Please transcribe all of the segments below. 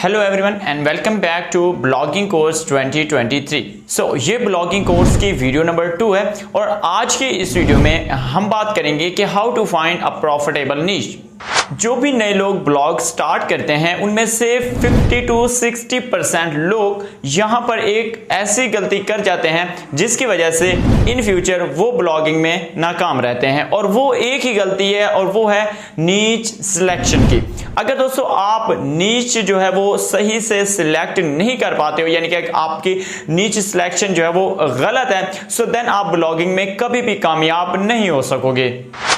Hello everyone and welcome back to blogging course 2023। ये blogging course की video number 2 है और आज के इस वीडियो में हम बात करेंगे कि how to find a profitable niche. जो भी नए लोग ब्लॉग स्टार्ट करते हैं उनमें से 50 to 60% लोग यहां पर एक ऐसी गलती कर जाते हैं जिसकी वजह से इन फ्यूचर वो ब्लॉगिंग में नाकाम रहते हैं, और वो एक ही गलती है और वो है नीच सिलेक्शन की। अगर दोस्तों आप नीच जो है वो सही से सिलेक्ट नहीं कर पाते हो, यानी कि आपकी नीच सिलेक्शन जो है वो गलत है, सो देन आप ब्लॉगिंग में कभी भी कामयाब नहीं हो सकोगे,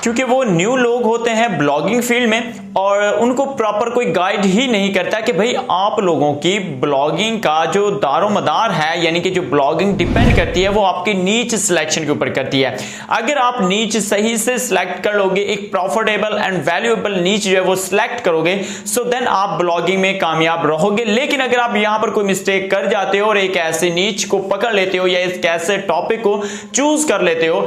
क्योंकि वो न्यू लोग होते हैं ब्लॉगिंग फील्ड में और उनको प्रॉपर कोई गाइड ही नहीं करता कि भाई आप लोगों की ब्लॉगिंग का जो दारोमदार है, यानी कि जो ब्लॉगिंग डिपेंड करती है वो आपकी नीच सिलेक्शन के ऊपर करती है। अगर आप नीच सही से सिलेक्ट कर लोगे, एक प्रॉफिटेबल एंड वैल्यूएबल नीच जो है वो सिलेक्ट करोगे, सो देन आप ब्लॉगिंग में कामयाब रहोगे। लेकिन अगर आप यहां पर कोई मिस्टेक कर जाते हो और एक ऐसी नीच को पकड़ लेते हो या एक ऐसे टॉपिक को चूज कर लेते हो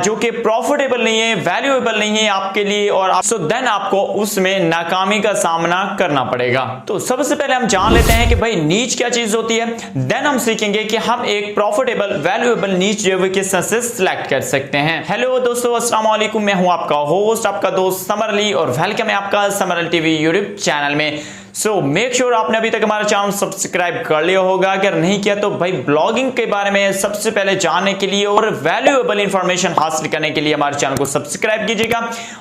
जो कि प्रॉफिटेबल नहीं है, वैल्यूएबल नहीं है आपके लिए, और सो देन आपको उसमें नाकामी का सामना करना पड़ेगा। तो सबसे पहले हम जान लेते हैं कि भाई नीच क्या चीज होती है, देन हम सीखेंगे कि हम एक प्रॉफिटेबल वैल्यूएबल नीच जो है किस तरह से सिलेक्ट कर सकते हैं। हेलो दोस्तों, अस्सलाम वालेकुम, मैं हूं आपका होस्ट, आपका दोस्त समर अली, और वेलकम है आपका Samar Ali TV YouTube channel में। सो मेक श्योर आपने अभी तक हमारा चैनल सब्सक्राइब कर लिया होगा। अगर नहीं किया तो भाई ब्लॉगिंग के बारे में सबसे पहले जानने के लिए और वैल्यूएबल इंफॉर्मेशन हासिल करने के लिए हमारे चैनल को सब्सक्राइब कीजिएगा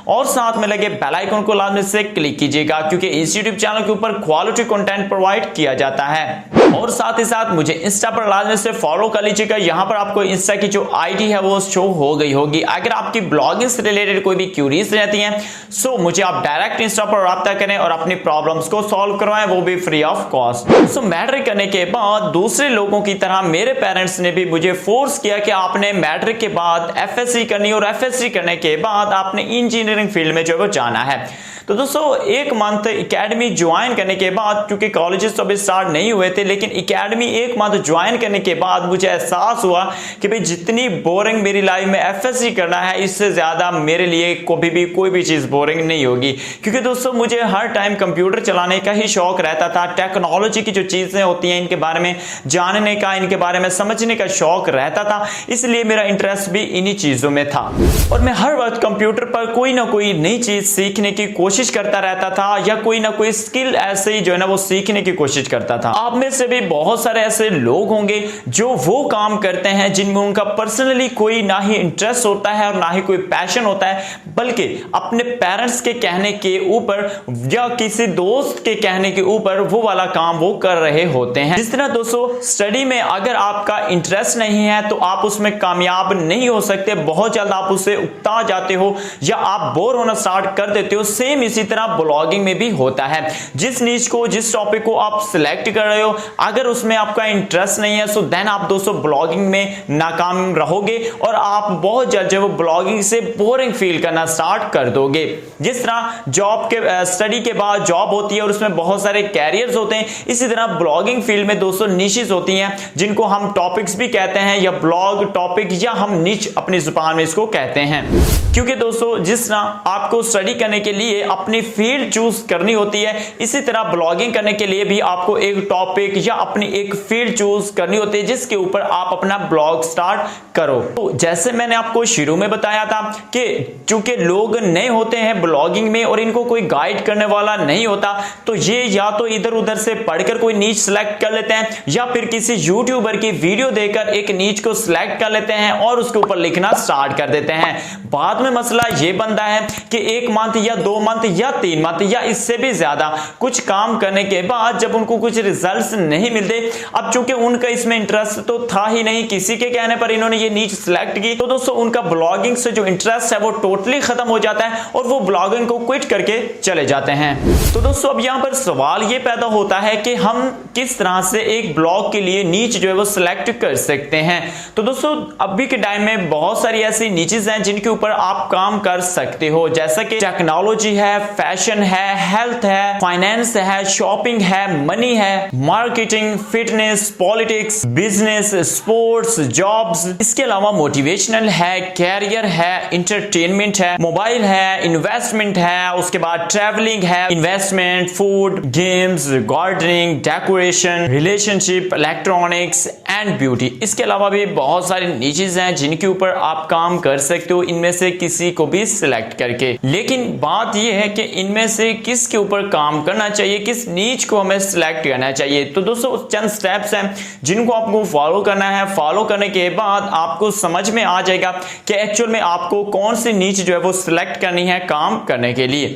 और साथ में लगे बेल आइकन को लाजमी से क्लिक कीजिएगा, क्योंकि इस यूट्यूब चैनल के ऊपर क्वालिटी कंटेंट प्रोवाइड किया जाता है। और साथ ही साथ मुझे इंस्टा पर लाजमी से फॉलो कर लीजिएगा। यहां पर आपको इंस्टा की जो आईडी है वो शो हो गई होगी। अगर आपकी ब्लॉगिंग से रिलेटेड कोई भी क्यूरीज रहती हैं, सो मुझे आप डायरेक्ट इंस्टा पर राब्ता करें और अपनी प्रॉब्लम्स को सॉल्व करवाएं, वो भी free of cost. So matric करने के बाद दूसरे लोगों की तरह मेरे पेरेंट्स ने भी मुझे फोर्स किया कि आपने मैट्रिक के बाद एफएससी करनी, और एफएससी करने के बाद आपने इंजीनियरिंग फील्ड में जो है जाना है। तो दोस्तों एक मंथ एकेडमी ज्वाइन करने के बाद, क्योंकि कॉलेजेस तो अभी स्टार्ट नहीं हुए थे, लेकिन एकेडमी एक मंथ ज्वाइन करने के बाद मुझे एहसास हुआ कि भाई जितनी बोरिंग मेरी लाइफ में एफएससी करना है, इससे ज्यादा मेरे लिए कभी भी कोई भी चीज बोरिंग नहीं होगी। क्योंकि दोस्तों मुझे हर टाइम कंप्यूटर चलाने का ही शौक रहता था, टेक्नोलॉजी की जो चीजें होती हैं इनके बारे में जानने का, इनके बारे में समझने का शौक रहता था, इसलिए मेरा इंटरेस्ट भी इन्हीं चीजों में था। और मैं हर वक्त कंप्यूटर पर कोई ना कोई नई चीज सीखने की कोशिश करता रहता था, या कोई ना कोई स्किल ऐसे ही जो है ना वो सीखने की कोशिश करता था। आप में से भी बहुत सारे ऐसे लोग होंगे जो वो काम करते हैं जिनमें उनका पर्सनली कोई ना ही इंटरेस्ट होता है और ना ही कोई पैशन होता है, बल्कि अपने पेरेंट्स के कहने के ऊपर या किसी दोस्त के कहने के ऊपर वो वाला काम वो कर रहे होते हैं। जिस तरह दोस्तों स्टडी में अगर आपका इंटरेस्ट नहीं है तो आप उसमें कामयाब नहीं हो सकते, बहुत जल्द आप उससे उकता जाते हो या आप बोर होना स्टार्ट कर देते हो। सेम इसी तरह ब्लॉगिंग में भी होता है। जिस नीच को, जिस टॉपिक को आप सिलेक्ट कर रहे हो, अगर उसमें आपका इंटरेस्ट नहीं है, सो देन आप दोस्तों ब्लॉगिंग में नाकाम रहोगे और आप बहुत जल्द जो ब्लॉगिंग से बोरिंग फील करना स्टार्ट कर दोगे। जिस तरह जॉब के स्टडी के बाद जॉब होती है और उसमें बहुत सारे कैरियर्स होते हैं, इसी तरह ब्लॉगिंग फील्ड में दोस्तों निशेस होती हैं जिनको हम टॉपिक्स भी कहते हैं, या ब्लॉग टॉपिक, या हम निच अपनी जुबान में इसको कहते हैं। क्योंकि दोस्तों जिस तरह आपको स्टडी करने के लिए अपनी फील्ड चूज करनी होती है, इसी तरह ब्लॉगिंग करने के लिए भी आपको एक टॉपिक या अपनी एक फील्ड चूज करनी होती है जिसके ऊपर आप अपना ब्लॉग स्टार्ट करो। तो जैसे मैंने आपको शुरू में बताया था कि चूंकि लोग नए होते हैं ब्लॉगिंग में और इनको कोई गाइड करने वाला नहीं होता, तो ये या तो इधर उधर से पढ़कर कोई नीच सिलेक्ट कर लेते हैं, या फिर किसी यूट्यूबर की वीडियो देखकर एक नीच को सिलेक्ट कर लेते हैं और उसके ऊपर लिखना स्टार्ट कर देते हैं। बाद में मसला ये बनता है कि 1 मंथ या 2 मंथ या 3 मंथ या इससे भी ज्यादा कुछ काम करने के बाद जब उनको कुछ रिजल्ट्स नहीं मिलते, अब चूंकि उनका इसमें इंटरेस्ट तो था ही नहीं, किसी के कहने पर इन्होंने ये नीच सिलेक्ट की, तो दोस्तों उनका ब्लॉगिंग से जो इंटरेस्ट है वो टोटली खत्म हो जाता है और वो ब्लॉगिंग को क्विट करके चले जाते हैं। तो दोस्तों अब यहां पर सवाल ये पैदा होता है कि हम किस तरह से एक ब्लॉग के लिए नीच जो है वो सिलेक्ट कर सकते हैं। तो दोस्तों अभी के टाइम में बहुत सारी ऐसी नीचेस हैं जिनके ऊपर आप काम कर सकते हो, जैसा कि टेक्नोलॉजी है, है, फैशन है, हेल्थ है, फाइनेंस है, शॉपिंग है, मनी है, marketing, fitness, politics, business, sports, jobs, इसके अलावा मोटिवेशनल है, कैरियर है, इंटरटेनमेंट है, मोबाइल है, इन्वेस्टमेंट है, उसके बाद ट्रैवलिंग है, investment, food, games, gardening, decoration, relationship, electronics and beauty. इसके अलावा भी बहुत सारे नीचेस हैं जिनके ऊपर आप काम कर सकते हो, इनमें से किसी को भी सिलेक्ट करके। लेकिन बात यह है कि इनमें से किसके ऊपर काम करना चाहिए, किस नीच को हमें सिलेक्ट करना चाहिए। तो दोस्तों चंद स्टेप्स हैं जिनको आपको फॉलो करना है। फॉलो करने के बाद आपको समझ में आ जाएगा कि एक्चुअल में आपको कौन सी नीच जो है वो सिलेक्ट करनी है काम करने के लिए।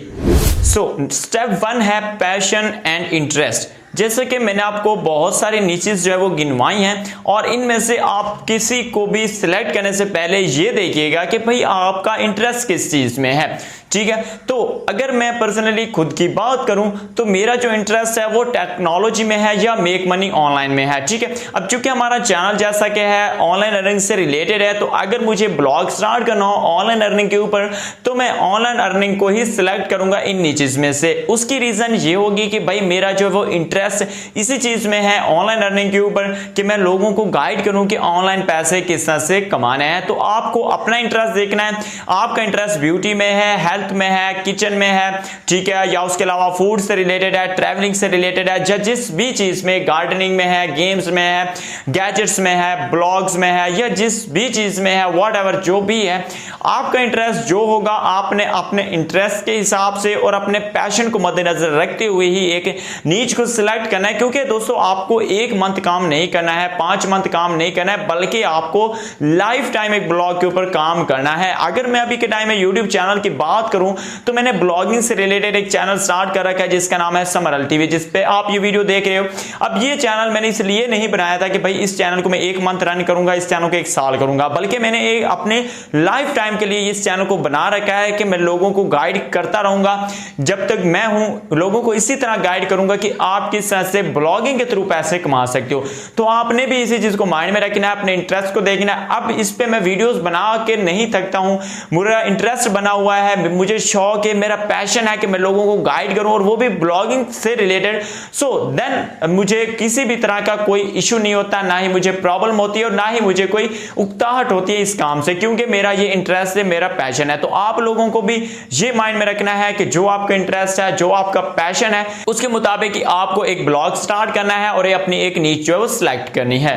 स्टेप 1 है पैशन एंड इंटरेस्ट। जैसे कि मैंने आपको बहुत सारी नीचेस जो है वो गिनवाई हैं और इनमें से आप किसी को भी सिलेक्ट करने से पहले ये देखिएगा कि भाई आपका इंटरेस्ट किस चीज में है, ठीक है। तो अगर मैं पर्सनली खुद की बात करूं तो मेरा जो इंटरेस्ट है वो टेक्नोलॉजी में है या मेक मनी ऑनलाइन में है, ठीक है। अब चूंकि हमारा चैनल जैसा कि है ऑनलाइन अर्निंग से रिलेटेड है, तो अगर मुझे ब्लॉग स्टार्ट करना हो ऑनलाइन अर्निंग के ऊपर तो मैं ऑनलाइन अर्निंग को ही सिलेक्ट करूंगा इन नीचेस में से। उसकी रीजन ये होगी कि भाई मेरा जो वो इंटरेस्ट इसी चीज में है ऑनलाइन अर्निंग के ऊपर कि मैं लोगों को गाइड करूं कि ऑनलाइन पैसे किस तरह से कमाने हैं। तो आपको अपना इंटरेस्ट देखना है, आपका इंटरेस्ट ब्यूटी में है, हेल्थ में है, किचन में है, ठीक है, या उसके अलावा फूड से रिलेटेड है, ट्रैवलिंग से रिलेटेड है, या जिस भी चीज में, गार्डनिंग में है, गेम्स में है, गैजेट्स में है, ब्लॉग्स में है, या जिस भी चीज में है, व्हाटएवर जो भी है, आपका इंटरेस्ट जो होगा आपने अपने इंटरेस्ट के हिसाब से और अपने पैशन को मद्देनजर रखते हुए ही एक नीच को सिलेक्ट करना है। क्योंकि दोस्तों आपको 1 मंथ काम नहीं करना है, 5 मंथ काम नहीं करना है, बल्कि आपको लाइफ टाइम एक ब्लॉग के ऊपर काम करना है। अगर मैं अभी के टाइम में यूट्यूब चैनल की बात करूं तो मैंने ब्लॉगिंग से रिलेटेड एक चैनल स्टार्ट कर रखा है जिसका नाम है समरल टीवी, जिस पे आप ये वीडियो देख रहे हो। अब ये चैनल मैंने इसलिए नहीं बनाया था कि भाई इस चैनल को मैं 1 मंथ रन करूंगा, इस चैनल को 1 साल करूंगा, बल्कि मैंने एक अपने लाइफ टाइम के लिए इस चैनल को बना रखा है कि मैं लोगों को गाइड करता रहूंगा जब तक मैं हूं, लोगों को इसी तरह गाइड करूंगा कि आप किस तरह से ब्लॉगिंग के थ्रू पैसे कमा सकते हो। तो आपने भी इसी चीज को माइंड में रखना है, अपने इंटरेस्ट को देखना है। अब इस पे मैं वीडियोस बना के नहीं थकता हूं, मेरा इंटरेस्ट बना हुआ है, मुझे शौक है, मेरा पैशन है कि मैं लोगों को गाइड करूं और वो भी ब्लॉगिंग से रिलेटेड। सो देन मुझे किसी भी तरह का कोई इशू नहीं होता, ना ही मुझे प्रॉब्लम होती है और ना ही मुझे कोई उकताहट होती है इस काम से, क्योंकि मेरा ये इंटरेस्ट है, मेरा पैशन है। तो आप लोगों को भी ये माइंड में रखना है कि जो आपका इंटरेस्ट है, जो आपका पैशन है, उसके मुताबिक आपको एक ब्लॉग स्टार्ट करना है और अपनी एक नीच जो है वो सिलेक्ट करनी है।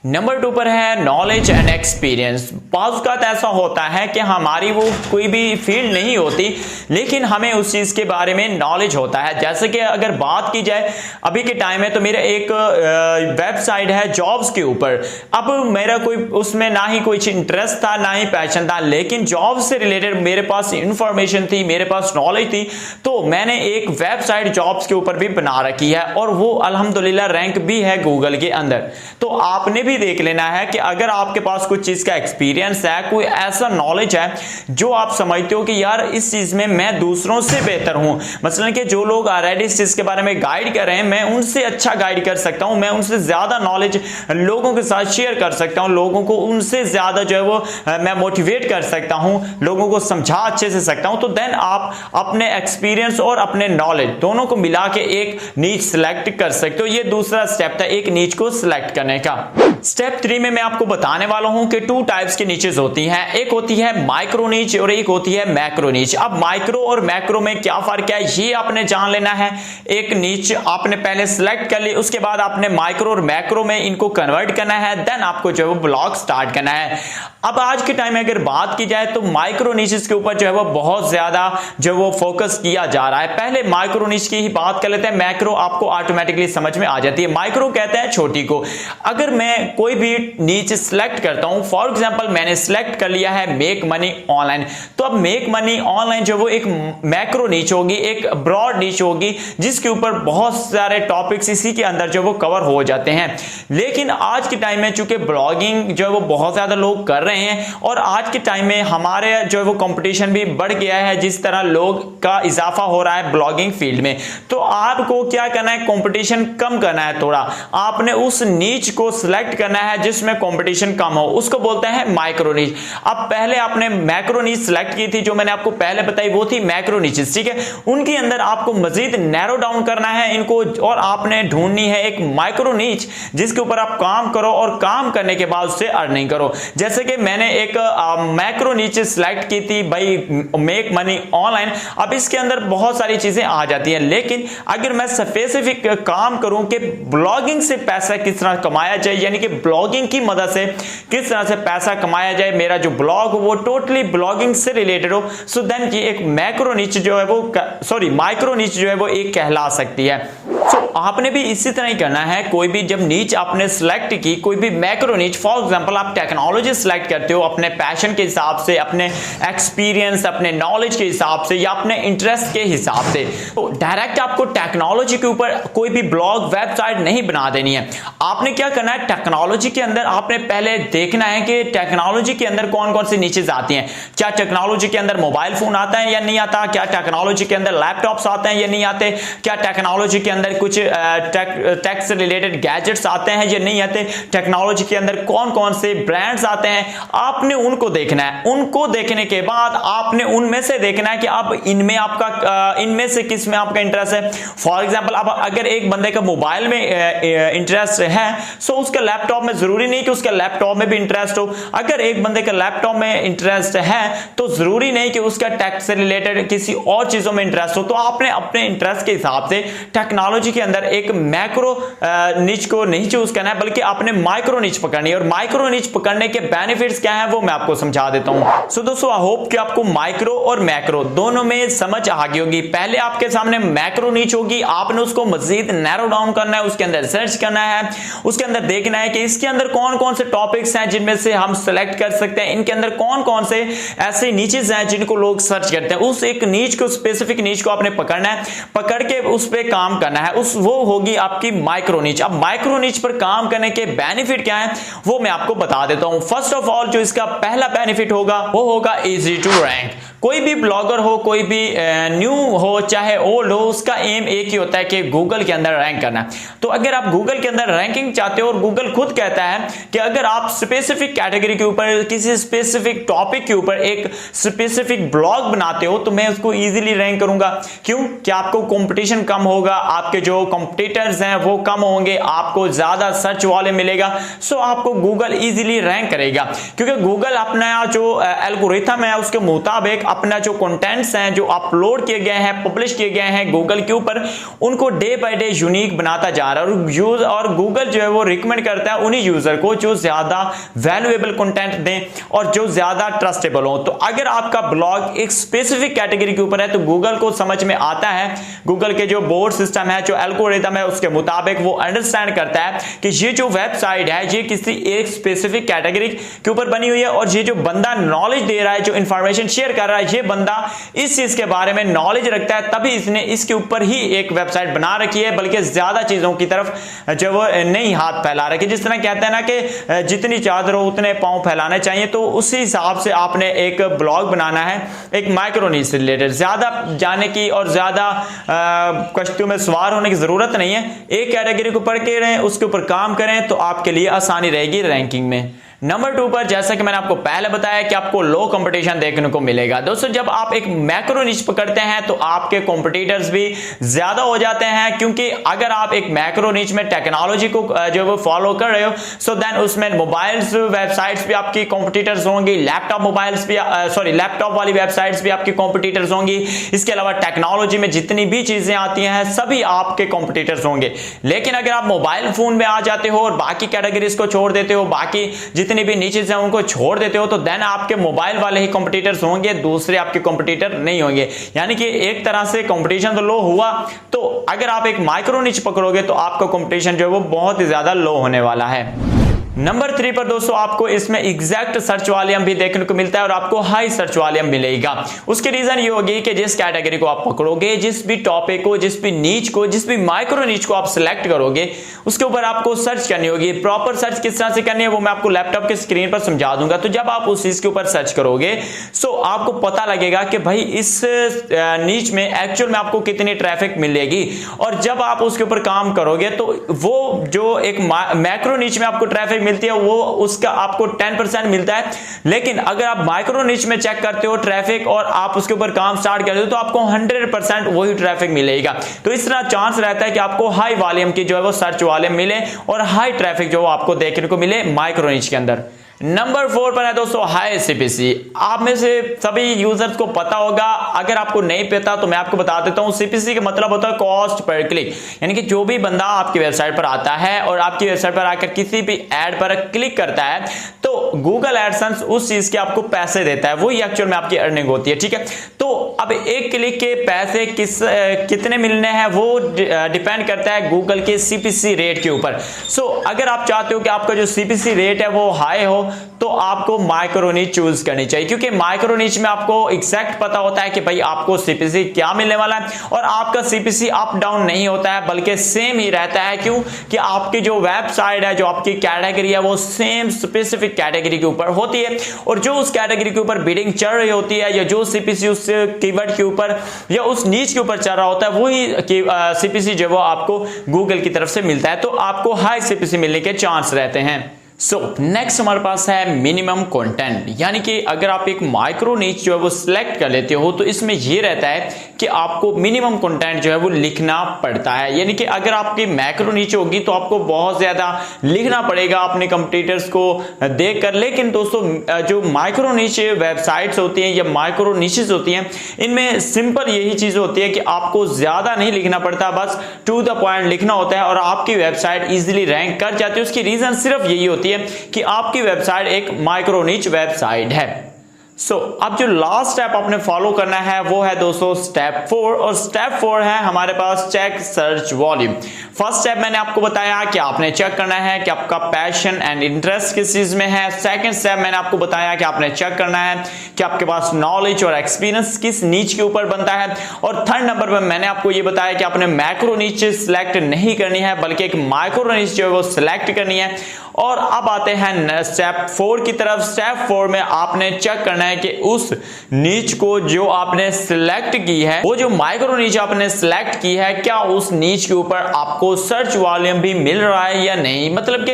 नंबर 2 पर है नॉलेज एंड एक्सपीरियंस। बाज़ का ऐसा होता है कि हमारी वो कोई भी फील्ड नहीं होती, लेकिन हमें उस चीज़ के बारे में नॉलेज होता है। जैसे कि अगर बात की जाए अभी के टाइम में, तो मेरा एक वेबसाइट है जॉब्स के ऊपर। अब मेरा कोई उसमें ना ही कोई इंटरेस्ट था ना ही पैशन था, लेकिन जॉब से रिलेटेड मेरे पास इंफॉर्मेशन थी, मेरे पास नॉलेज थी, तो मैंने एक वेबसाइट जॉब्स के ऊपर भी बना रखी है और वो अल्हम्दुलिल्लाह रैंक भी है गूगल के अंदर। तो आपने भी देख लेना है कि अगर आपके पास कुछ चीज का एक्सपीरियंस है, कोई ऐसा नॉलेज है जो आप समझते हो कि यार इस चीज में मैं दूसरों से बेहतर हूं, मसलन कि जो लोग ऑलरेडी इस चीज के बारे में गाइड कर रहे हैं, मैं उनसे अच्छा गाइड कर सकता हूं, मैं उनसे ज्यादा नॉलेज लोगों के साथ शेयर कर सकता हूं, लोगों को उनसे ज्यादा जो है वो मैं मोटिवेट कर सकता हूं, लोगों को समझा अच्छे से सकता हूं। तो देन आप अपने एक्सपीरियंस और अपने नॉलेज दोनों को मिला के एक नीच सिलेक्ट कर सकते हो। ये दूसरा स्टेप था एक नीच को सिलेक्ट करने का। स्टेप 3 में मैं आपको बताने वाला हूं कि 2 टाइप्स की नीचेस होती हैं, एक होती है माइक्रो नीच और एक होती है मैक्रो नीच। अब माइक्रो और मैक्रो में क्या फर्क है ये आपने जान लेना है। एक नीच आपने पहले सिलेक्ट कर ली, उसके बाद आपने माइक्रो और मैक्रो में इनको कन्वर्ट करना है, देन आपको जो है वो ब्लॉग स्टार्ट करना है। अब आज के टाइम में अगर बात की जाए तो माइक्रो नीचेस के ऊपर जो है वो बहुत ज्यादा जो वो फोकस किया जा रहा है। पहले माइक्रो नीच की ही बात कर लेते हैं, मैक्रो आपको ऑटोमेटिकली समझ में आ जाती है। माइक्रो कहते हैं छोटी को। अगर मैं कोई भी नीच सिलेक्ट करता हूं, फॉर एग्जांपल मैंने सिलेक्ट कर लिया है मेक मनी ऑनलाइन, तो अब मेक मनी ऑनलाइन जो वो एक मैक्रो नीच होगी, एक ब्रॉड नीच होगी जिसके ऊपर बहुत सारे टॉपिक्स इसी के अंदर जो वो कवर हो जाते हैं। लेकिन आज के टाइम में चूंकि ब्लॉगिंग जो है वो बहुत ज्यादा लोग कर रहे हैं और आज के टाइम में हमारे जो है वो कंपटीशन भी बढ़ गया है, जिस तरह लोग का इजाफा हो रहा है ब्लॉगिंग फील्ड में, तो आपको क्या करना है, कंपटीशन कम करना है। थोड़ा आपने उस नीच को सिलेक्ट करना है जिसमें कंपटीशन कम हो, उसको बोलते हैं माइक्रो नीच। अब पहले आपने मैक्रो नीच सिलेक्ट की थी, जो मैंने आपको पहले बताई वो थी मैक्रो नीचेस, ठीक है। उनके अंदर आपको मजीद नैरो डाउन करना है इनको, और आपने ढूंढनी है एक माइक्रो नीच जिसके ऊपर आप काम करो और काम करने के बाद उससे अर्निंग करो। जैसे कि मैंने एक मैक्रो नीच सिलेक्ट की थी भाई, मेक मनी ऑनलाइन। अब इसके अंदर बहुत सारी चीजें आ जाती हैं, लेकिन अगर मैं स्पेसिफिक काम करूं कि ब्लॉगिंग से पैसा किस तरह कमाया जाए, यानी कि ब्लॉगिंग की मदद से किस तरह से पैसा कमाया जाए, मेरा जो ब्लॉग वो टोटली ब्लॉगिंग से रिलेटेड हो, सो देन की एक मैक्रो नीच जो है वो माइक्रो नीच जो है वो एक कहला सकती है। सो आपने भी इसी तरह ही करना है। कोई भी जब नीच आपने सिलेक्ट की, कोई भी मैक्रो नीच, फॉर एग्जांपल आप टेक्नोलॉजी सिलेक्ट करते हो अपने पैशन के हिसाब से, अपने एक्सपीरियंस, अपने नॉलेज के हिसाब से या अपने इंटरेस्ट के हिसाब से, तो डायरेक्ट आपको टेक्नोलॉजी के ऊपर कोई भी ब्लॉग वेबसाइट नहीं बना देनी है। आपने क्या करना है, टेक्नोलॉजी के अंदर आपने पहले देखना है कि टेक्नोलॉजी के अंदर कौन कौन सी नीचेस आती हैं। क्या टेक्नोलॉजी के अंदर मोबाइल फोन आता है या नहीं आता, क्या टेक्नोलॉजी के अंदर लैपटॉप्स आते हैं या नहीं आते, क्या टेक्नोलॉजी के अंदर कुछ टेक से रिलेटेड गैजेट्स आते हैं या नहीं आते, टेक्नोलॉजी के अंदर कौन कौन से ब्रांड्स आते हैं, आपने उनको देखना है। उनको देखने के बाद आपने उनमें से देखना है कि अब इनमें आपका इनमें से किस में आपका इंटरेस्ट है। फॉर एग्जांपल अब अगर एक बंदे का मोबाइल में इंटरेस्ट है, सो उसका लैपटॉप में जरूरी नहीं कि उसका लैपटॉप में भी इंटरेस्ट हो। अगर एक बंदे का लैपटॉप में इंटरेस्ट है तो जरूरी नहीं कि उसका टेक से रिलेटेड किसी और चीजों में इंटरेस्ट हो। तो आपने अपने इंटरेस्ट के हिसाब से टेक्नोलॉजी के अंदर एक मैक्रो निच को नहीं चूज करना है, बल्कि आपने माइक्रो निच पकड़नी है। और माइक्रो निच पकड़ने के बेनिफिट्स क्या हैं वो मैं आपको समझा देता हूं। सो दोस्तों, आई होप कि आपको माइक्रो और मैक्रो दोनों में समझ आ गई होगी। पहले आपके सामने मैक्रो निच होगी, आपने उसको मजीद नैरो डाउन करना है, उसके अंदर सर्च करना है, उसके अंदर देखना है कि इसके अंदर कौन कौन से टॉपिक्स हैं जिनमें से हम सेलेक्ट कर सकते हैं, इनके अंदर कौन कौन से ऐसे नीचेस हैं जिनको लोग सर्च करते हैं। उस एक नीच को, स्पेसिफिक नीच को आपने पकड़ना है, पकड़ के उस पर काम करना है, वो होगी आपकी माइक्रो नीच। अब माइक्रो नीच पर काम करने के बेनिफिट क्या है वो मैं आपको बता देता हूं। फर्स्ट ऑफ ऑल जो इसका पहला बेनिफिट होगा वो होगा इजी टू रैंक। कोई भी ब्लॉगर हो, कोई भी न्यू हो चाहे ओल्ड हो, उसका एम एक ही होता है कि गूगल के अंदर रैंक करना। तो अगर आप गूगल के अंदर रैंकिंग चाहते हो, और गूगल खुद कहता है कि अगर आप स्पेसिफिक कैटेगरी के ऊपर, किसी स्पेसिफिक टॉपिक के ऊपर एक स्पेसिफिक ब्लॉग बनाते हो तो मैं उसको इजीली रैंक करूंगा। क्यों? कि आपको कंपटीशन कम होगा, आपके जो कंपटीटर्स हैं वो कम होंगे, आपको ज्यादा सर्च वाले मिलेगा, सो आपको गूगल इजीली रैंक करेगा। क्योंकि गूगल अपना जो एल्गोरिथम है उसके मुताबिक अपना जो कंटेंट्स हैं जो अपलोड किए गए हैं, पब्लिश किए गए हैं गूगल के ऊपर, उनको डे बाय डे यूनिक बनाता जा रहा है। और गूगल जो है वो रिकमेंड करता है उन्हीं यूजर को जो ज्यादा वैल्यूएबल कंटेंट दें और जो ज्यादा ट्रस्टेबल हो। तो अगर आपका ब्लॉग एक स्पेसिफिक कैटेगरी के ऊपर है तो गूगल को समझ में आता है, गूगल के जो बोर्ड सिस्टम है, जो एल्गोरिथम है, उसके मुताबिक वो अंडरस्टैंड करता है कि ये जो वेबसाइट है ये किसी एक स्पेसिफिक कैटेगरी के ऊपर बनी हुई है, और ये जो बंदा नॉलेज दे रहा है, जो इंफॉर्मेशन शेयर कर रहा है, ये बंदा इस चीज के बारे में नॉलेज रखता है, तभी इसने इसके ऊपर ही एक वेबसाइट बना रखी है, बल्कि ज्यादा चीजों की तरफ जो वो नहीं हाथ फैला रखे। जिस तरह कहते हैं ना कि जितनी चादर हो उतने पांव फैलाने चाहिए, तो उसी हिसाब से आपने एक ब्लॉग बनाना है एक माइक्रो नीच से रिलेटेड। ज्यादा जाने की और ज्यादा कश्तियों में सवार होने की जरूरत नहीं है। एक कैटेगरी को पढ़ के रहें, उसके ऊपर काम करें तो आपके लिए आसानी रहेगी रैंकिंग में। नंबर 2 पर जैसा कि मैंने आपको पहले बताया कि आपको लो कंपटीशन देखने को मिलेगा। दोस्तों, जब आप एक मैक्रो निच पकड़ते हैं तो आपके कंपटीटर्स भी ज्यादा हो जाते हैं, क्योंकि अगर आप एक मैक्रो निच में टेक्नोलॉजी को जो वो फॉलो कर रहे हो, सो देन उसमें मोबाइल्स वेबसाइट्स भी आपकी कंपटीटर्स होंगी, लैपटॉप मोबाइल्स भी लैपटॉप वाली वेबसाइट्स भी आपकी कंपटीटर्स होंगी। इसके अलावा टेक्नोलॉजी में जितनी भी चीजें आती हैं सभी आपके कंपटीटर्स होंगे। लेकिन अगर आप मोबाइल फोन में आ जाते हो और बाकी कैटेगरीज को छोड़ देते हो, बाकी जितने भी नीचेस हैं उनको छोड़ देते हो, तो देन आपके मोबाइल वाले ही कंपटीटर्स होंगे, दूसरे आपके कंपटीटर नहीं होंगे। यानी कि एक तरह से कंपटीशन तो लो हुआ। तो अगर आप एक माइक्रो निच पकड़ोगे तो आपका कंपटीशन जो है वो बहुत ही ज्यादा लो होने वाला है। नंबर 3 पर दोस्तों आपको इसमें एग्जैक्ट सर्च वॉल्यूम भी देखने को मिलता है और आपको हाई सर्च वॉल्यूम मिलेगा। उसकी रीजन ये होगी कि जिस कैटेगरी को आप पकड़ोगे, जिस भी टॉपिक को, जिस भी नीच को, जिस भी माइक्रो नीच को आप सिलेक्ट करोगे, उसके ऊपर आपको सर्च करनी होगी। प्रॉपर सर्च किस तरह से करनी है वो मैं आपको लैपटॉप के स्क्रीन पर समझा दूंगा। तो जब आप उस चीज के ऊपर सर्च करोगे सो आपको पता लगेगा कि भाई इस नीच में एक्चुअल में आपको कितनी ट्रैफिक मिलेगी, और जब आप उसके ऊपर काम करोगे तो वो जो एक मैक्रो नीच में आपको ट्रैफिक मिलती है वो उसका आपको 10% मिलता है। लेकिन अगर आप माइक्रो निच में चेक करते हो ट्रैफिक और आप उसके ऊपर काम स्टार्ट करते हो तो आपको 100% वही ट्रैफिक मिलेगा। तो इस तरह चांस रहता है कि आपको हाई वॉल्यूम की जो है वो सर्च वॉल्यूम मिले और हाई ट्रैफिक जो आपको देखने को मिले माइक्रो निच के अंदर। नंबर 4 पर है दोस्तों हाई सीपीसी। आप में से सभी यूजर्स को पता होगा, अगर आपको नहीं पता तो मैं आपको बता देता हूं। सीपीसी का मतलब होता है कॉस्ट पर क्लिक, यानी कि जो भी बंदा आपकी वेबसाइट पर आता है और आपकी वेबसाइट पर आकर किसी भी एड पर क्लिक करता है तो गूगल एडसेंस उस चीज के आपको पैसे देता है, वही एक्चुअल में आपकी अर्निंग होती है, ठीक है। तो अब एक क्लिक के पैसे कितने मिलने हैं वो डिपेंड करता है गूगल के सीपीसी रेट के ऊपर। सो अगर आप चाहते हो कि आपका जो सीपीसी रेट है वो हाई हो तो आपको माइक्रो निच चूज करनी चाहिए, क्योंकि माइक्रो निच में आपको एग्जैक्ट पता होता है कि भाई आपको सीपीसी क्या मिलने वाला है और आपका सीपीसी अप डाउन नहीं होता है बल्कि सेम ही रहता है। क्यों कि आपकी जो वेबसाइट है, जो आपकी कैटेगरी है वो सेम स्पेसिफिक कैटेगरी के ऊपर होती है और जो उस कैटेगरी के ऊपर बिडिंग चल रही होती है या जो सीपीसी उस कीवर्ड के ऊपर या उस नीच के ऊपर चल रहा होता है वही सीपीसी जो वो आपको गूगल की तरफ से मिलता है, तो आपको हाई सीपीसी मिलने के चांस रहते हैं। नेक्स्ट हमारे पास है मिनिमम कंटेंट, यानी कि अगर आप एक माइक्रो नीच जो है वो सिलेक्ट कर लेते हो तो इसमें यह रहता है कि आपको मिनिमम कंटेंट जो है वो लिखना पड़ता है। यानी कि अगर आपकी मैक्रो नीच होगी तो आपको बहुत ज्यादा लिखना पड़ेगा अपने कंपटीटर्स को देखकर। लेकिन दोस्तों जो माइक्रो नीच वेबसाइट्स होती हैं या माइक्रो नीचेस होती हैं इनमें सिंपल यही चीज होती है कि आपको ज्यादा नहीं लिखना पड़ता, बस टू द पॉइंट लिखना होता है और आपकी वेबसाइट इजीली रैंक कर जाती है। उसकी रीजन सिर्फ यही होती है कि आपकी वेबसाइट एक माइक्रो निच वेबसाइट है। अब जो लास्ट स्टेप आपने फॉलो करना है वो है दोस्तों स्टेप 4, और स्टेप 4 है हमारे पास check search volume. First step मैंने आपको बताया कि आपने चेक करना है कि आपका पैशन एंड इंटरेस्ट किस चीज में है। सेकंड स्टेप मैंने आपको बताया कि आपने चेक करना है कि आपके पास नॉलेज और एक्सपीरियंस किस नीच के ऊपर बनता है। और थर्ड नंबर पर मैंने आपको ये बताया कि आपने मैक्रो नीच सिलेक्ट नहीं करनी है बल्कि एक माइक्रो नीच जो है वो सिलेक्ट करनी है। और अब आते हैं स्टेप 4 की तरफ। स्टेप 4 में आपने चेक करना है कि उस नीच को जो आपने सिलेक्ट की है, वो जो माइक्रो नीच आपने सिलेक्ट की है, क्या उस नीच के ऊपर आपको सर्च वॉल्यूम भी मिल रहा है या नहीं। मतलब कि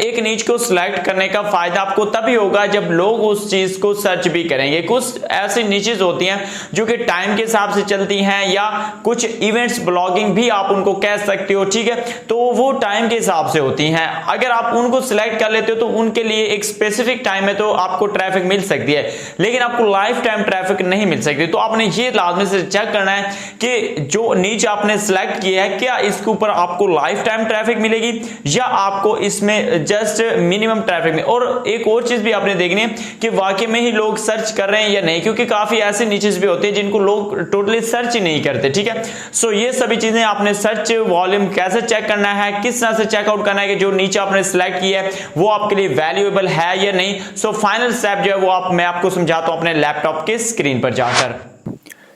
एक नीच को सिलेक्ट करने का फायदा आपको तभी होगा जब लोग उस चीज को सर्च भी करेंगे। कुछ ऐसी नीचेस होती हैं जो कि टाइम के हिसाब से चलती हैं या कुछ इवेंट्स ब्लॉगिंग भी आप उनको कह सकते हो, ठीक है, तो वो टाइम के हिसाब से होती हैं। अगर आप उनको सिलेक्ट कर लेते हो तो उनके लिए एक स्पेसिफिक टाइम में तो आपको ट्रैफिक मिल सकती है, लेकिन आपको लाइफ टाइम ट्रैफिक नहीं मिल सकती। तो आपने ये लाजमी से चेक करना है कि जो नीच आपने सिलेक्ट किया है क्या इसके ऊपर आपको लाइफ टाइम ट्रैफिक मिलेगी या आपको इसमें जस्ट मिनिमम ट्रैफिक में। और एक और चीज भी आपने देखनी है कि वाकई में ही लोग सर्च कर रहे हैं या नहीं, क्योंकि काफी ऐसे नीचेस भी होते हैं जिनको लोग टोटली सर्च ही नहीं करते, ठीक है। ये सभी चीजें आपने सर्च वॉल्यूम कैसे चेक करना है, किस तरह से चेकआउट करना है कि जो नीचे आपने सिलेक्ट किया है वो आपके लिए वैल्यूएबल है या नहीं। फाइनल स्टेप जो है वो मैं आपको समझाता हूं अपने लैपटॉप के स्क्रीन पर जाकर।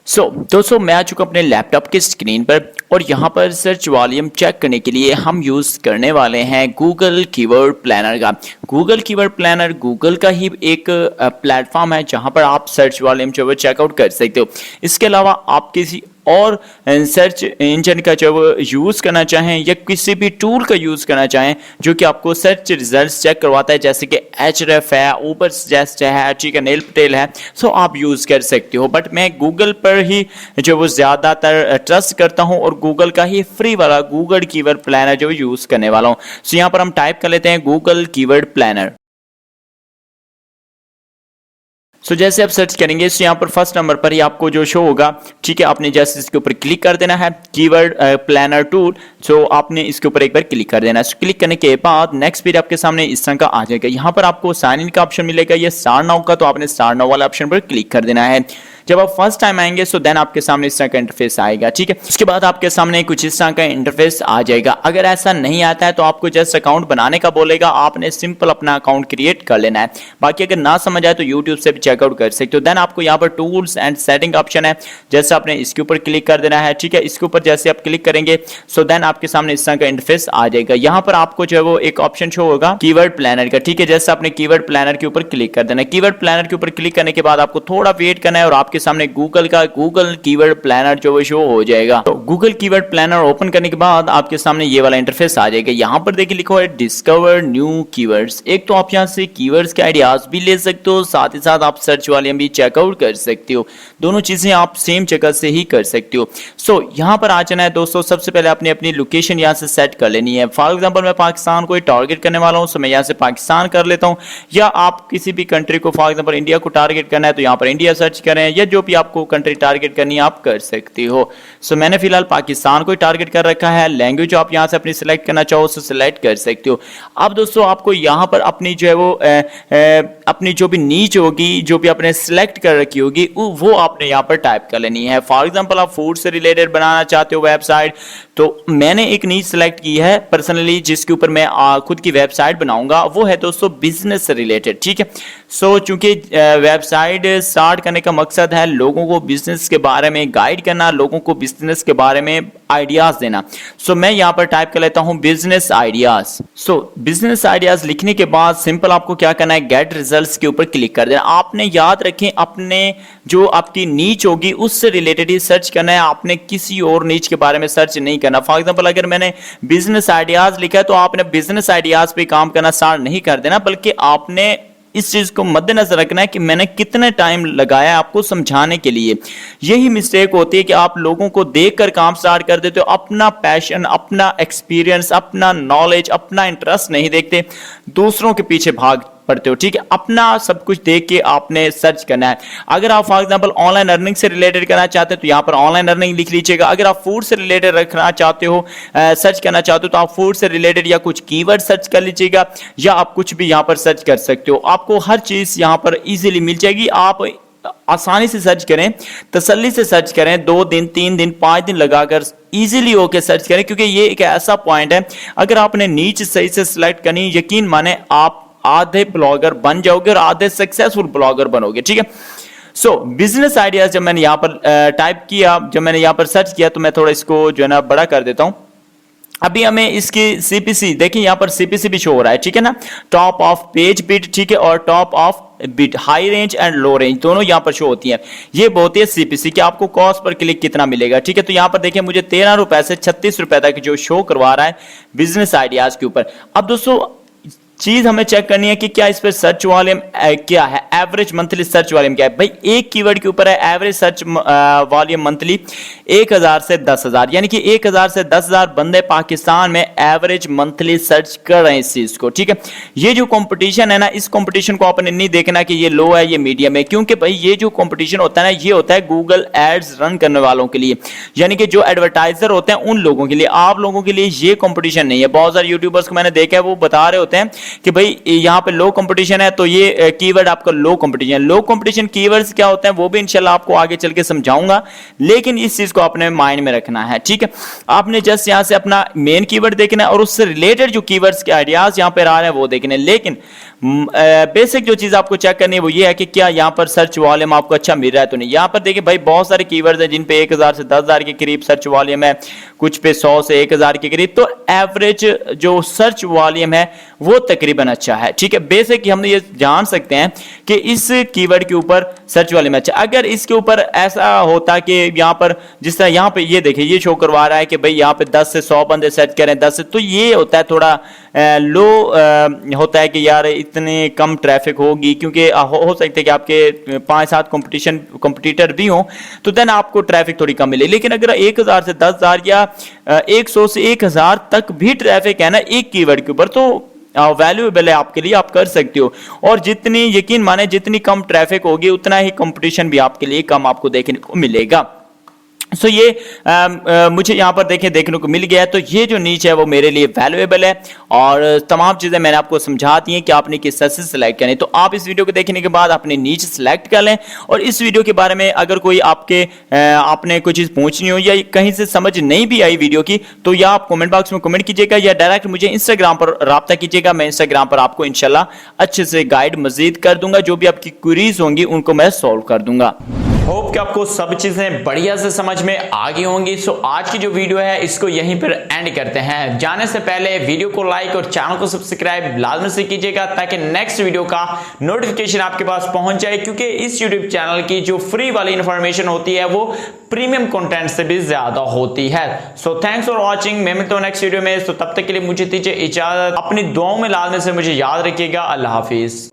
दोस्तों मैं आ चुका अपने लैपटॉप की स्क्रीन पर और यहाँ पर सर्च वॉल्यूम चेक करने के लिए हम यूज़ करने वाले हैं गूगल कीवर्ड प्लानर का। गूगल कीवर्ड प्लानर गूगल का ही एक प्लेटफॉर्म है जहाँ पर आप सर्च वॉल्यूम जो है चेकआउट कर सकते हो। इसके अलावा आप किसी और सर्च इंजन का जो यूज़ करना चाहें या किसी भी टूल का यूज़ करना चाहें जो कि आपको सर्च रिजल्ट्स चेक करवाता है, जैसे कि एचरेफ है, ऊपर सजेस्ट है, ठीक है, नेल्पटेल है, आप यूज़ कर सकते हो। बट मैं गूगल पर ही जो वो ज़्यादातर ट्रस्ट करता हूं और गूगल का ही फ्री वाला गूगल कीवर्ड प्लानर जो यूज़ करने वाला हूं। यहाँ पर हम टाइप कर लेते हैं गूगल कीवर्ड प्लानर। जैसे आप सर्च करेंगे यहाँ पर फर्स्ट नंबर पर ही आपको जो शो होगा, ठीक है, आपने जैसे इसके ऊपर क्लिक कर देना है कीवर्ड प्लानर टूल। आपने इसके ऊपर एक बार क्लिक कर देना है। क्लिक करने के बाद नेक्स्ट पेज आपके सामने इस तरह का आ जाएगा। यहाँ पर आपको साइन इन का ऑप्शन मिलेगा या स्टार्ट नाउ का, तो आपने स्टार्ट नाउ वाला ऑप्शन पर क्लिक कर देना है। जब आप फर्स्ट टाइम आएंगे देन आपके सामने इस तरह का इंटरफेस आएगा, ठीक है। उसके बाद आपके सामने कुछ इस तरह का इंटरफेस आ जाएगा। अगर ऐसा नहीं आता है तो आपको जस्ट अकाउंट बनाने का बोलेगा, आपने सिंपल अपना अकाउंट क्रिएट कर लेना है। बाकी अगर ना समझ आए तो यूट्यूब से भी चेकआउट कर सकते हो। देन आपको यहाँ पर टूल्स एंड सेटिंग ऑप्शन है, जैसे आपने इसके ऊपर क्लिक कर देना है, ठीक है। इसके ऊपर जैसे आप क्लिक करेंगे देन आपके सामने इस तरह का इंटरफेस आ जाएगा। यहाँ पर आपको जो है वो एक ऑप्शन शो होगा कीवर्ड प्लानर का, ठीक है। जैसे आपने कीवर्ड प्लानर के ऊपर क्लिक कर देना है। कीवर्ड प्लानर के ऊपर क्लिक करने के बाद आपको थोड़ा वेट करना है और आपके आपके सामने गूगल का गूगल कीवर्ड प्लानर जो शो हो जाएगा। तो गूगल कीवर्ड प्लानर ओपन करने के बाद आपके सामने ये वाला इंटरफेस आ जाएगा। यहाँ पर देखिए लिखा हुआ है डिस्कवर न्यू कीवर्ड्स। एक तो आप यहाँ से कीवर्ड्स के आइडियाज भी ले सकते हो, साथ ही साथ आप सर्च वाले भी चेकआउट कर सकते हो। दोनों चीजें आप सेम जगह से ही कर सकते हो। सो यहाँ पर आ जाना है दोस्तों। सबसे पहले आपने अपनी लोकेशन यहाँ से सेट कर लेनी है। फॉर एग्जाम्पल मैं पाकिस्तान को टारगेट करने वाला हूँ, सो मैं यहाँ से पाकिस्तान कर लेता हूँ। या आप किसी भी कंट्री को, फॉर एग्जाम्पल इंडिया को टारगेट करना है तो यहाँ पर इंडिया सर्च करें, या जो भी आपको कंट्री टारगेट करनी है आप कर सकते हो। सो मैंने फिलहाल पाकिस्तान को टारगेट कर रखा है। लैंग्वेज आप यहाँ से अपनी सिलेक्ट करना चाहो उसे सिलेक्ट कर सकते हो। अब दोस्तों आपको यहाँ पर अपनी जो है वो अपनी जो भी नीच होगी, जो भी आपने सिलेक्ट कर रखी होगी, वो आपने यहाँ पर टाइप कर लेनी है। फॉर एग्जाम्पल आप फूड से रिलेटेड बनाना चाहते हो वेबसाइट, तो मैंने एक नीच सिलेक्ट की है पर्सनली जिसके ऊपर मैं खुद की वेबसाइट बनाऊंगा। वो है दोस्तों बिजनेस से रिलेटेड। ठीक है, सो चूंकि वेबसाइट स्टार्ट करने का मकसद है लोगों को बिजनेस के बारे में गाइड करना, लोगों को बिजनेस के बारे में आइडियाज देना। सो मैं यहाँ पर टाइप कर लेता हूँ बिजनेस आइडियाज। सो बिजनेस आइडियाज लिखने के बाद सिंपल आपको क्या करना है, गेट रिजल्ट्स के ऊपर क्लिक कर देना। आपने याद रखें अपने जो आपकी नीच होगी उससे रिलेटेड ही सर्च करना है, आपने किसी और नीच के बारे में सर्च नहीं करना। फॉर एग्जांपल अगर मैंने बिजनेस आइडियाज लिखा है तो आपने बिजनेस आइडियाज पे काम करना स्टार्ट नहीं कर देना, बल्कि आपने इस चीज को मद्देनजर रखना है कि मैंने कितने टाइम लगाया है आपको समझाने के लिए। यही मिस्टेक होती है कि आप लोगों को देखकर काम स्टार्ट कर देते हो, अपना पैशन, अपना एक्सपीरियंस, अपना नॉलेज, अपना इंटरेस्ट नहीं देखते, दूसरों के पीछे भाग पढ़ते हो। ठीक है, अपना सब कुछ देख के आपने सर्च करना है। अगर आप फॉर एग्जांपल ऑनलाइन अर्निंग से रिलेटेड करना चाहते हो तो यहाँ पर ऑनलाइन अर्निंग लिख लीजिएगा। अगर आप फूड से रिलेटेड रखना चाहते हो, सर्च करना चाहते हो, तो आप फूड से रिलेटेड या कुछ कीवर्ड सर्च कर लीजिएगा, या आप कुछ भी यहाँ पर सर्च कर सकते हो। आपको हर चीज यहाँ पर इजीली मिल जाएगी। आप आसानी से सर्च करें, तसल्ली से सर्च करें, 2 दिन 3 दिन 5 दिन लगाकर इजीली होके सर्च करें, क्योंकि ये एक ऐसा पॉइंट है अगर आपने नीच सही से सिलेक्ट करनी, यकीन माने आप आधे ब्लॉगर बन जाओगे और आधे सक्सेसफुल ब्लॉगर बनोगे। ठीक है, सो बिजनेस आइडियाज जब मैंने यहां पर टाइप किया, जब मैंने यहां पर सर्च किया, तो मैं थोड़ा इसको जो है ना बड़ा कर देता हूं। अभी हमें इसकी सीपीसी देखिए, यहां पर सीपीसी भी शो हो रहा है। ठीक है ना, टॉप ऑफ पेज बिट, ठीक है, और top of bit, high range and low range दोनों यहां पर शो होती हैं। ये बहुत ही सीपीसी कि आपको कॉस्ट पर क्लिक कितना मिलेगा। ठीक है, तो यहां पर देखिए मुझे 13 रुपए से 36 रुपए तक जो शो करवा रहा है बिजनेस आइडियाज के ऊपर। अब दोस्तों चीज हमें चेक करनी है कि क्या इस पर सर्च वॉल्यूम क्या है, एवरेज मंथली सर्च वॉल्यूम क्या है। भाई एक कीवर्ड के ऊपर है एवरेज सर्च वॉल्यूम मंथली 1000 से 10,000, यानी कि 1000 से 10,000 बंदे पाकिस्तान में एवरेज मंथली सर्च कर रहे हैं इस चीज को। ठीक है, ये जो कंपटीशन है ना, इस कंपटीशन को आपने नहीं देखना कि ये लो है ये मीडियम है, क्योंकि भाई ये जो कंपटीशन होता है ना, ये होता है गूगल एड्स रन करने वालों के लिए, यानी कि जो एडवर्टाइजर होते हैं उन लोगों के लिए। आप लोगों के लिए ये कंपटीशन नहीं है। बहुत सारे यूट्यूबर्स को मैंने देखा है, वो बता रहे होते हैं कि भाई यहाँ पे लो कंपटीशन है, तो ये कीवर्ड आपका लो कंपटीशन। लो कंपटीशन कीवर्ड्स क्या होते हैं वो भी इंशाल्लाह आपको आगे चल के समझाऊंगा, लेकिन इस चीज को आपने माइंड में रखना है। ठीक है, आपने जस्ट यहाँ से अपना मेन कीवर्ड देखना है और उससे रिलेटेड जो कीवर्ड्स के आइडियाज यहाँ पे आ रहे हैं वो देखने। लेकिन बेसिक जो चीज आपको चेक करनी है वो ये है कि क्या यहाँ पर सर्च वॉल्यूम आपको अच्छा मिल रहा है तो नहीं। यहाँ पर देखिए भाई बहुत सारे कीवर्ड्स हैं जिन पे 1000 से 10,000 के करीब सर्च वॉल्यूम है, कुछ पे 100 से 1000 के करीब, तो एवरेज जो सर्च वॉल्यूम है वो तकरीबन अच्छा है। ठीक है, बेसिक हम ये जान सकते हैं कि इस कीवर्ड के ऊपर सर्च वॉल्यूम अच्छा। अगर इसके ऊपर ऐसा होता कि यहाँ पर जिस तरह यहाँ पे ये देखिए ये शो करवा रहा है कि भाई यहाँ पे 10 से 100 बंदे सर्च करें, 10 से, तो ये होता है थोड़ा लो होता है कि यार इतने कम ट्रैफिक होगी, क्योंकि हो सकता है कि आपके 5-7 कंपटीटर भी हो, तो देन आपको ट्रैफिक थोड़ी कम मिले। लेकिन अगर 1000 से 10,000 या 100 से 1000 तक भी ट्रैफिक है ना एक कीवर्ड के ऊपर, तो वैल्यूएबल है आपके लिए, आप कर सकते हो। और जितनी यकीन माने जितनी कम ट्रैफिक होगी उतना ही कंपटीशन भी आपके लिए कम आपको देखने को मिलेगा। सो ये मुझे यहाँ पर देखने को मिल गया है। तो ये जो नीच है वो मेरे लिए वैल्यूएबल है और तमाम चीजें मैंने आपको समझा दी हैं कि आपने किस तरह से सिलेक्ट करनी। तो आप इस वीडियो को देखने के बाद अपनी नीच सिलेक्ट कर लें, और इस वीडियो के बारे में अगर कोई आपने कोई चीज पूछनी हो या कहीं से समझ नहीं भी आई वीडियो की, तो या आप कमेंट बॉक्स में कमेंट कीजिएगा या डायरेक्ट मुझे इंस्टाग्राम पर राब्ता कीजिएगा। मैं इंस्टाग्राम पर आपको इंशाल्लाह अच्छे से गाइड मजीद कर दूंगा, जो भी आपकी क्वेरीज होंगी उनको मैं सॉल्व कर दूंगा। होप कि आपको सब चीजें बढ़िया से समझ में आ गई होंगी। सो आज की जो वीडियो है इसको यहीं पर एंड करते हैं। जाने से पहले वीडियो को लाइक और चैनल को सब्सक्राइब लाजमी से कीजिएगा ताकि नेक्स्ट वीडियो का नोटिफिकेशन आपके पास पहुंच जाए, क्योंकि इस यूट्यूब चैनल की जो फ्री वाली इंफॉर्मेशन होती है वो प्रीमियम कंटेंट से भी ज्यादा होती है। So thanks for watching. मैं मिलता हूं नेक्स्ट वीडियो में। तो तब तक के लिए मुझे दीजिए इजाजत। अपनी दुआओं में लाजमी से मुझे याद रखिएगा। अल्लाह हाफिज।